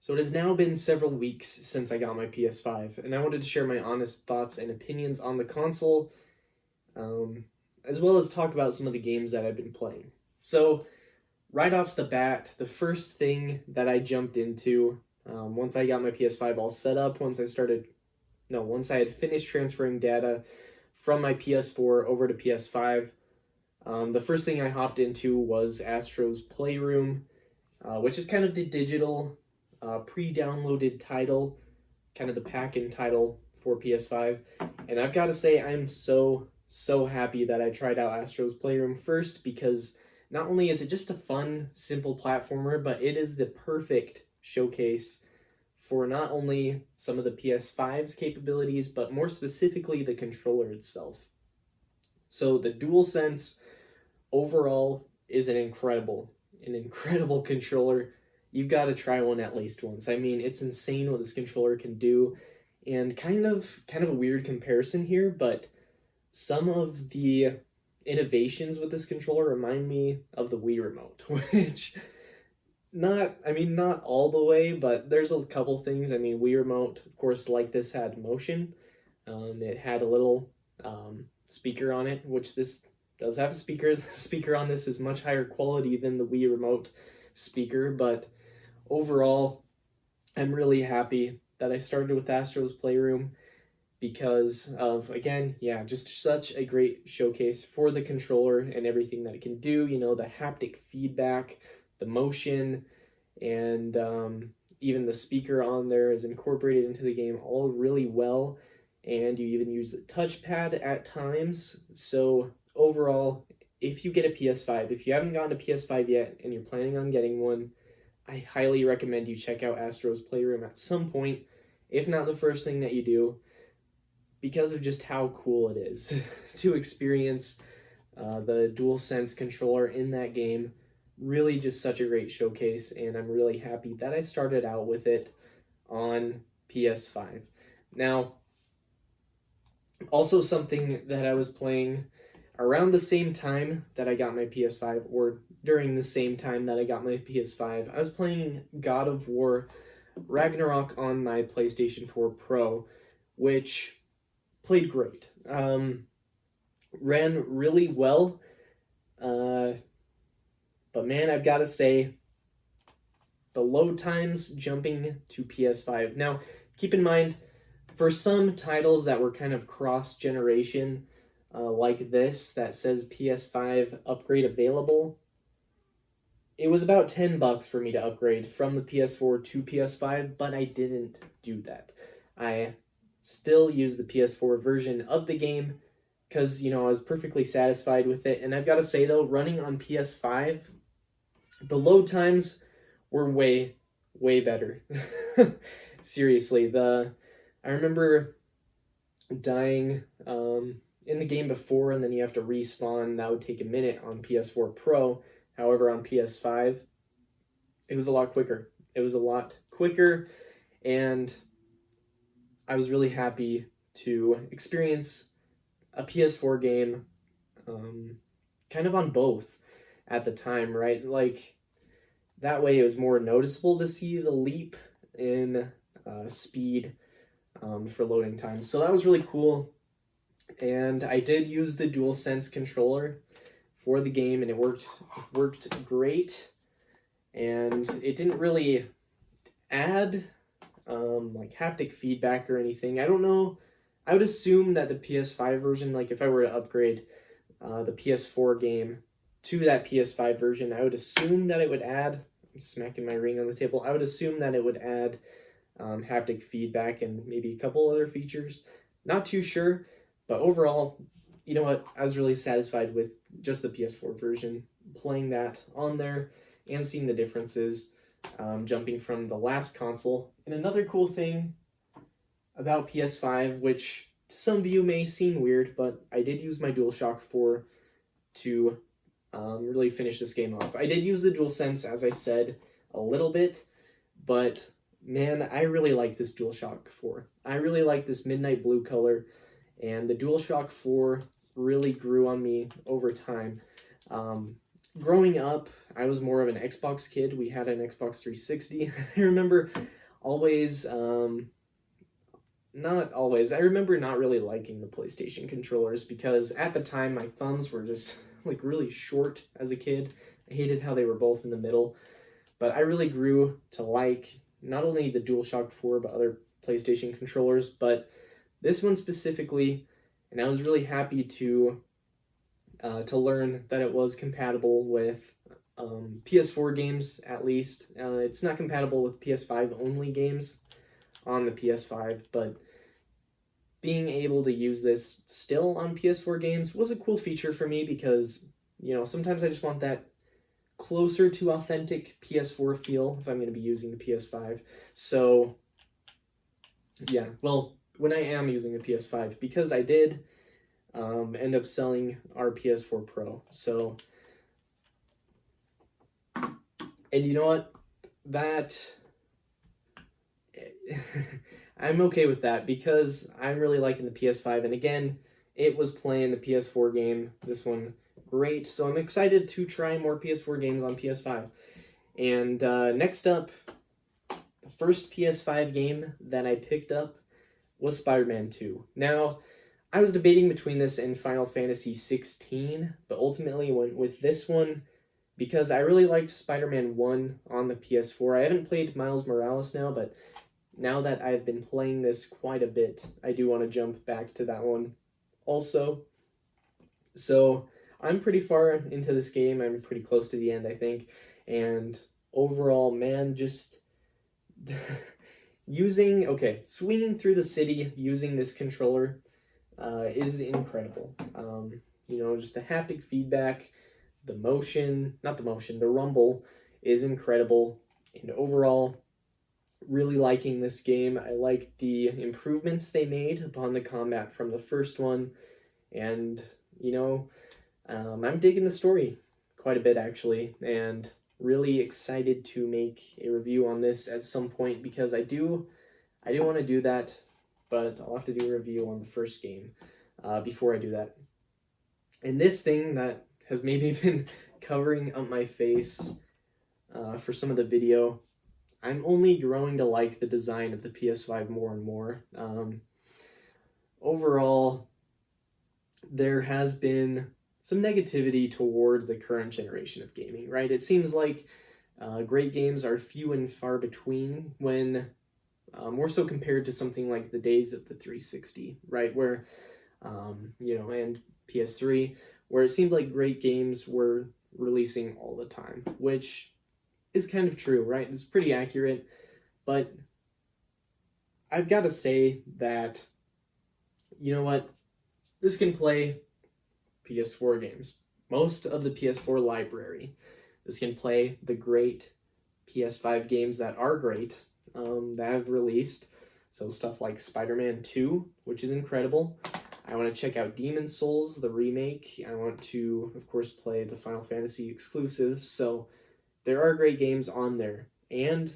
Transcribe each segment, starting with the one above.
So it has now been several weeks since I got my PS5, and I wanted to share my honest thoughts and opinions on the console, um, as well as talk about some of the games that I've been playing. So, right off the bat, the first thing that I jumped into, once I got my PS5 all set up, once I had finished transferring data from my PS4 over to PS5, the first thing I hopped into was Astro's Playroom, which is kind of the digital pre-downloaded title, kind of the pack-in title for PS5. And I've got to say, I'm so happy that I tried out Astro's Playroom first, because not only is it just a fun, simple platformer, but it is the perfect showcase for not only some of the PS5's capabilities, but more specifically the controller itself. So the DualSense overall is an incredible controller. You've got to try one at least once. I mean, it's insane what this controller can do, and kind of a weird comparison here, but some of the innovations with this controller remind me of the Wii remote, which not all the way, but there's a couple things. I mean, Wii remote, of course, like this, had motion. It had a little speaker on it, which this does have a speaker. The speaker on this is much higher quality than the Wii remote speaker, but overall, I'm really happy that I started with Astro's Playroom because of, again, yeah, just such a great showcase for the controller and everything that it can do. You know, the haptic feedback, the motion, and even the speaker on there is incorporated into the game all really well. And you even use the touchpad at times. So overall, if you get a PS5, if you haven't gotten a PS5 yet and you're planning on getting one, I highly recommend you check out Astro's Playroom at some point, if not the first thing that you do, because of just how cool it is to experience the DualSense controller in that game. Really just such a great showcase, and I'm really happy that I started out with it on PS5. Now, also something that I was playing around the same time that I got my PS5, or during the same time that I got my PS5, I was playing God of War Ragnarok on my PlayStation 4 Pro, which played great. Ran really well. But man, I've got to say, the load times jumping to PS5. Now, keep in mind, for some titles that were kind of cross-generation, like this, that says PS5 upgrade available, it was about $10 for me to upgrade from the PS4 to PS5, but I didn't do that. I still use the PS4 version of the game because, I was perfectly satisfied with it. And I've got to say, though, running on PS5, the load times were way better. Seriously, I remember dying in the game before, and then you have to respawn. That would take a minute on PS4 Pro. However, on PS5, it was a lot quicker. And I was really happy to experience a PS4 game kind of on both at the time, right? Like, that way it was more noticeable to see the leap in speed for loading times. So that was really cool. And I did use the DualSense controller for the game, and it worked great. And it didn't really add like haptic feedback or anything. I don't know. I would assume that the PS5 version, like if I were to upgrade the PS4 game to that PS5 version, I would assume that it would add, I'm smacking my ring on the table, I would assume that it would add haptic feedback and maybe a couple other features. Not too sure, but overall, you know what, I was really satisfied with just the PS4 version, playing that on there and seeing the differences, jumping from the last console. And another cool thing about PS5, which to some of you may seem weird, but I did use my DualShock 4 to really finish this game off. I did use the DualSense, as I said, a little bit, but man, I really like this DualShock 4. I really like this midnight blue color, and the DualShock 4 really grew on me over time. growing up, I was more of an Xbox kid. We had an Xbox 360. I remember always, not always, I remember not really liking the PlayStation controllers because at the time my thumbs were just like really short as a kid. I hated how they were both in the middle. But I really grew to like not only the DualShock 4 but other PlayStation controllers, but this one specifically, and I was really happy to learn that it was compatible with PS4 games at least. It's not compatible with PS5 only games on the PS5, but being able to use this still on PS4 games was a cool feature for me because, sometimes I just want that closer to authentic PS4 feel if I'm going to be using the PS5. So, yeah, well, when I am using the PS5, because I did end up selling our PS4 Pro. So, and you know what? That I'm okay with that because I'm really liking the PS5. And again, it was playing the PS4 game, this one, great. So I'm excited to try more PS4 games on PS5. And next up, the first PS5 game that I picked up was Spider-Man 2. Now, I was debating between this and Final Fantasy 16, but ultimately went with this one because I really liked Spider-Man 1 on the PS4. I haven't played Miles Morales now, but now that I've been playing this quite a bit, I do want to jump back to that one also. So I'm pretty far into this game. I'm pretty close to the end, I think. And overall, man, just swinging through the city using this controller is incredible. Just the haptic feedback, the rumble is incredible. And overall, really liking this game. I like the improvements they made upon the combat from the first one. And, I'm digging the story quite a bit, actually. And really excited to make a review on this at some point because I do want to do that, but I'll have to do a review on the first game before I do that. And this thing that has maybe been covering up my face for some of the video, I'm only growing to like the design of the PS5 more and more. Overall, there has been some negativity toward the current generation of gaming, right? It seems like great games are few and far between when more so compared to something like the days of the 360, right? Where, and PS3, where it seemed like great games were releasing all the time, which is kind of true, right? It's pretty accurate, but I've got to say that, you know what? This can play PS4 games. Most of the PS4 library. This can play the great PS5 games that are great, that have released. So stuff like Spider-Man 2, which is incredible. I want to check out Demon's Souls, the remake. I want to, of course, play the Final Fantasy exclusives. So there are great games on there. And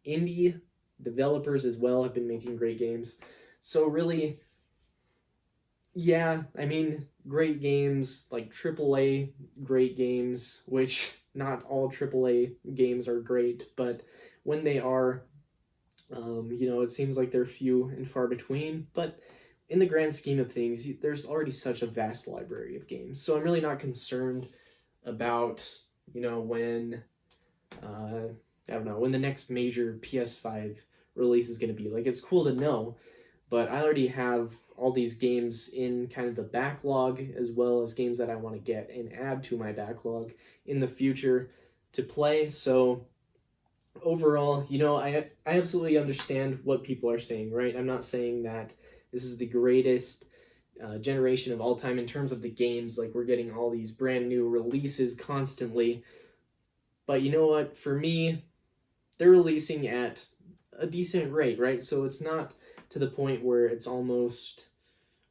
indie developers as well have been making great games. So really, yeah, I mean, great games, like AAA great games, which not all AAA games are great, but when they are, it seems like they're few and far between, but in the grand scheme of things, there's already such a vast library of games. So I'm really not concerned about, when, when the next major PS5 release is going to be. Like, it's cool to know, but I already have all these games in kind of the backlog, as well as games that I want to get and add to my backlog in the future to play. So overall, I absolutely understand what people are saying, right? I'm not saying that this is the greatest generation of all time in terms of the games. Like, we're getting all these brand new releases constantly. But you know what? For me, they're releasing at a decent rate, right? So it's not to the point where it's almost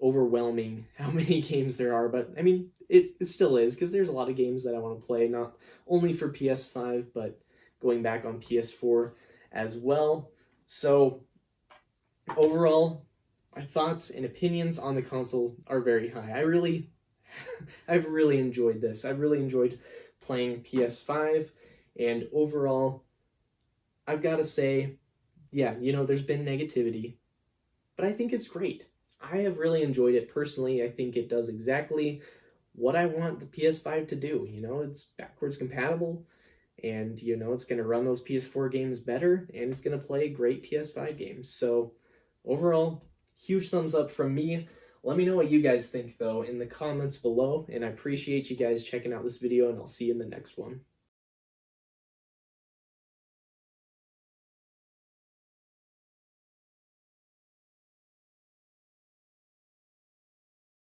overwhelming how many games there are. But I mean, it still is, because there's a lot of games that I want to play, not only for PS5, but going back on PS4 as well. So overall, my thoughts and opinions on the console are very high. I've really enjoyed this. I've really enjoyed playing PS5, and overall, I've got to say, yeah, there's been negativity, but I think it's great. I have really enjoyed it personally. I think it does exactly what I want the PS5 to do. It's backwards compatible, and it's going to run those PS4 games better, and it's going to play great PS5 games. So overall, huge thumbs up from me. Let me know what you guys think though in the comments below, and I appreciate you guys checking out this video, and I'll see you in the next one.